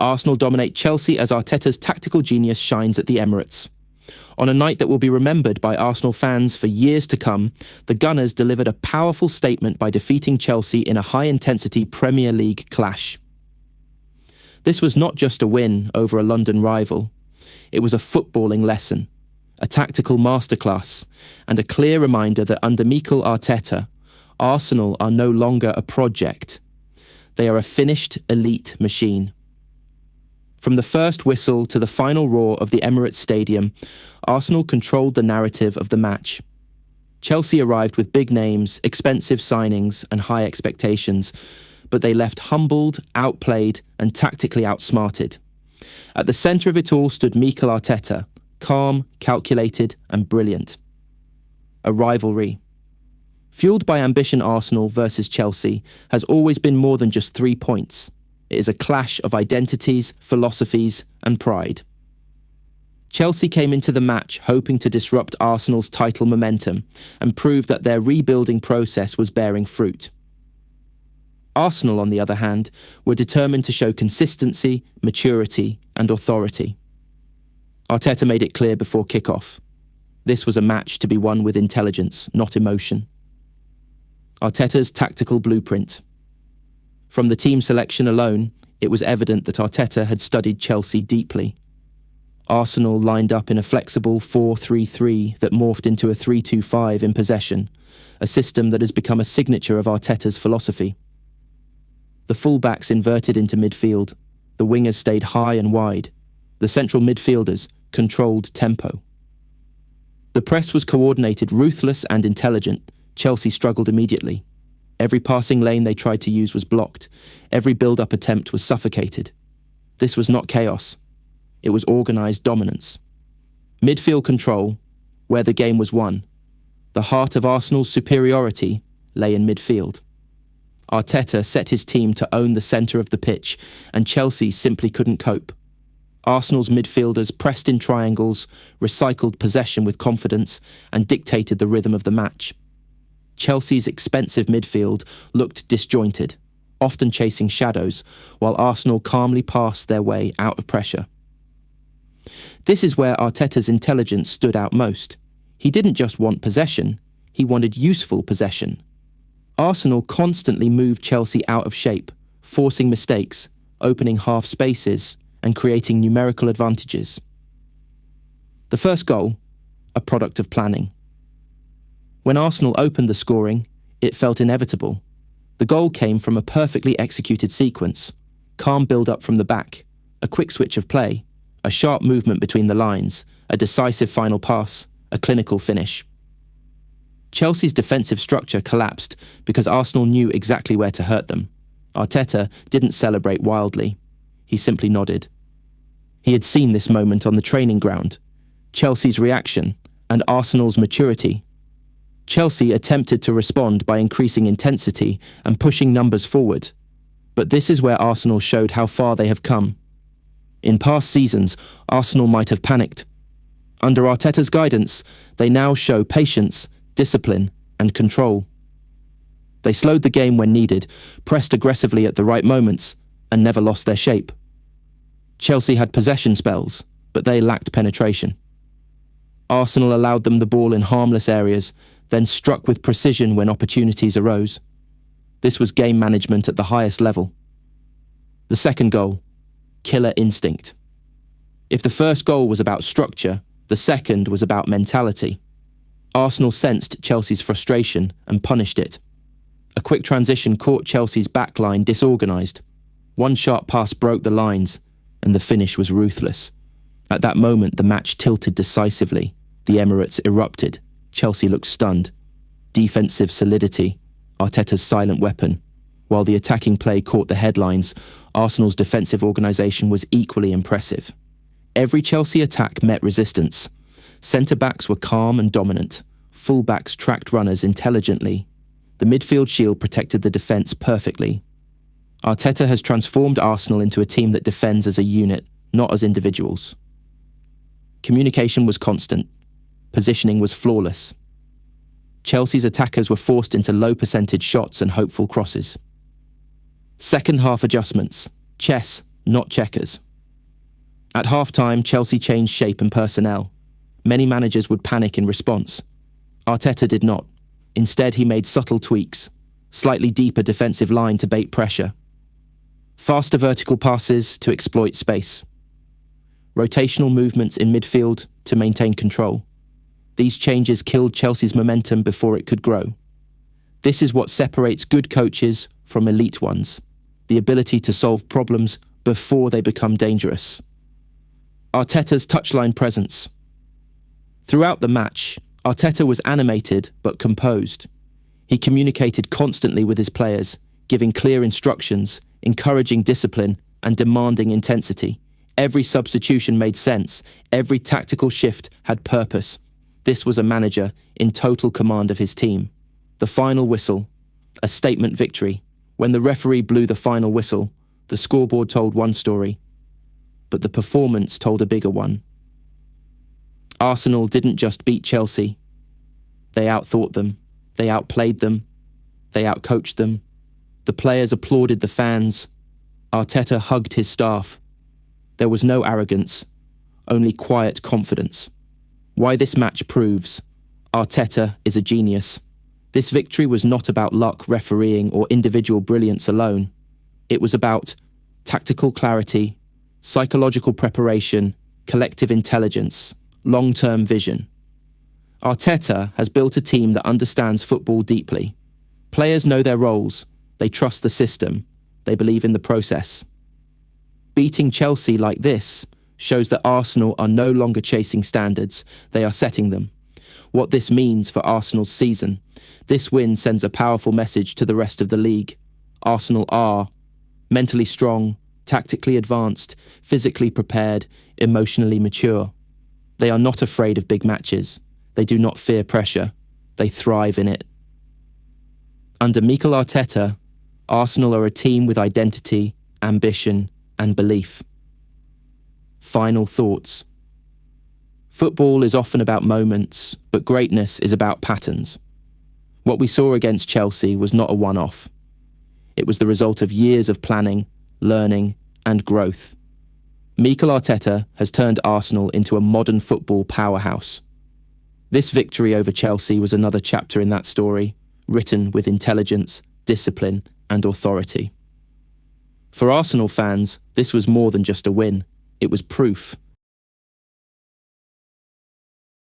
Arsenal dominate Chelsea as Arteta's tactical genius shines at the Emirates. On a night that will be remembered by Arsenal fans for years to come, the Gunners delivered a powerful statement by defeating Chelsea in a high-intensity Premier League clash. This was not just a win over a London rival. It was a footballing lesson, a tactical masterclass, and a clear reminder that under Mikel Arteta, Arsenal are no longer a project. They are a finished elite machine. From the first whistle to the final roar of the Emirates Stadium, Arsenal controlled the narrative of the match. Chelsea arrived with big names, expensive signings, and high expectations, but they left humbled, outplayed, and tactically outsmarted. At the centre of it all stood Mikel Arteta, calm, calculated, and brilliant. A rivalry. Fueled by ambition, Arsenal versus Chelsea has always been more than just 3 points. It is a clash of identities, philosophies, and pride. Chelsea came into the match hoping to disrupt Arsenal's title momentum and prove that their rebuilding process was bearing fruit. Arsenal, on the other hand, were determined to show consistency, maturity, and authority. Arteta made it clear before kick-off. This was a match to be won with intelligence, not emotion. Arteta's tactical blueprint. From the team selection alone, it was evident that Arteta had studied Chelsea deeply. Arsenal lined up in a flexible 4-3-3 that morphed into a 3-2-5 in possession, a system that has become a signature of Arteta's philosophy. The full-backs inverted into midfield, the wingers stayed high and wide, the central midfielders controlled tempo. The press was coordinated, ruthless and intelligent. Chelsea struggled immediately. Every passing lane they tried to use was blocked. Every build-up attempt was suffocated. This was not chaos. It was organised dominance. Midfield control, where the game was won. The heart of Arsenal's superiority lay in midfield. Arteta set his team to own the centre of the pitch, and Chelsea simply couldn't cope. Arsenal's midfielders pressed in triangles, recycled possession with confidence, and dictated the rhythm of the match. Chelsea's expensive midfield looked disjointed, often chasing shadows, while Arsenal calmly passed their way out of pressure. This is where Arteta's intelligence stood out most. He didn't just want possession, he wanted useful possession. Arsenal constantly moved Chelsea out of shape, forcing mistakes, opening half spaces, and creating numerical advantages. The first goal, a product of planning. When Arsenal opened the scoring, it felt inevitable. The goal came from a perfectly executed sequence, calm build-up from the back, a quick switch of play, a sharp movement between the lines, a decisive final pass, a clinical finish. Chelsea's defensive structure collapsed because Arsenal knew exactly where to hurt them. Arteta didn't celebrate wildly. He simply nodded. He had seen this moment on the training ground, Chelsea's reaction and Arsenal's maturity. Chelsea attempted to respond by increasing intensity and pushing numbers forward. But this is where Arsenal showed how far they have come. In past seasons, Arsenal might have panicked. Under Arteta's guidance, they now show patience, discipline, and control. They slowed the game when needed, pressed aggressively at the right moments, and never lost their shape. Chelsea had possession spells, but they lacked penetration. Arsenal allowed them the ball in harmless areas, then struck with precision when opportunities arose. This was game management at the highest level. The second goal, killer instinct. If the first goal was about structure, the second was about mentality. Arsenal sensed Chelsea's frustration and punished it. A quick transition caught Chelsea's backline disorganised. One sharp pass broke the lines, and the finish was ruthless. At that moment, the match tilted decisively. The Emirates erupted. Chelsea looked stunned. Defensive solidity, Arteta's silent weapon. While the attacking play caught the headlines, Arsenal's defensive organisation was equally impressive. Every Chelsea attack met resistance. Centre-backs were calm and dominant. Full-backs tracked runners intelligently. The midfield shield protected the defence perfectly. Arteta has transformed Arsenal into a team that defends as a unit, not as individuals. Communication was constant. Positioning was flawless. Chelsea's attackers were forced into low-percentage shots and hopeful crosses. Second-half adjustments. Chess, not checkers. At half-time, Chelsea changed shape and personnel. Many managers would panic in response. Arteta did not. Instead, he made subtle tweaks, slightly deeper defensive line to bait pressure, faster vertical passes to exploit space, rotational movements in midfield to maintain control. These changes killed Chelsea's momentum before it could grow. This is what separates good coaches from elite ones, the ability to solve problems before they become dangerous. Arteta's touchline presence. Throughout the match, Arteta was animated but composed. He communicated constantly with his players, giving clear instructions, encouraging discipline, and demanding intensity. Every substitution made sense. Every tactical shift had purpose. This was a manager in total command of his team. The final whistle, a statement victory. When the referee blew the final whistle, the scoreboard told one story, but the performance told a bigger one. Arsenal didn't just beat Chelsea. They outthought them. They outplayed them. They outcoached them. The players applauded the fans. Arteta hugged his staff. There was no arrogance, only quiet confidence. Why this match proves Arteta is a genius. This victory was not about luck, refereeing, or individual brilliance alone. It was about tactical clarity, psychological preparation, collective intelligence, long-term vision. Arteta has built a team that understands football deeply. Players know their roles, they trust the system, they believe in the process. Beating Chelsea like this shows that Arsenal are no longer chasing standards, they are setting them. What this means for Arsenal's season. This win sends a powerful message to the rest of the league. Arsenal are mentally strong, tactically advanced, physically prepared, emotionally mature. They are not afraid of big matches. They do not fear pressure. They thrive in it. Under Mikel Arteta, Arsenal are a team with identity, ambition, and belief. Final thoughts. Football is often about moments, but greatness is about patterns. What we saw against Chelsea was not a one-off. It was the result of years of planning, learning, and growth. Mikel Arteta has turned Arsenal into a modern football powerhouse. This victory over Chelsea was another chapter in that story, written with intelligence, discipline, and authority. For Arsenal fans, this was more than just a win. It was proof.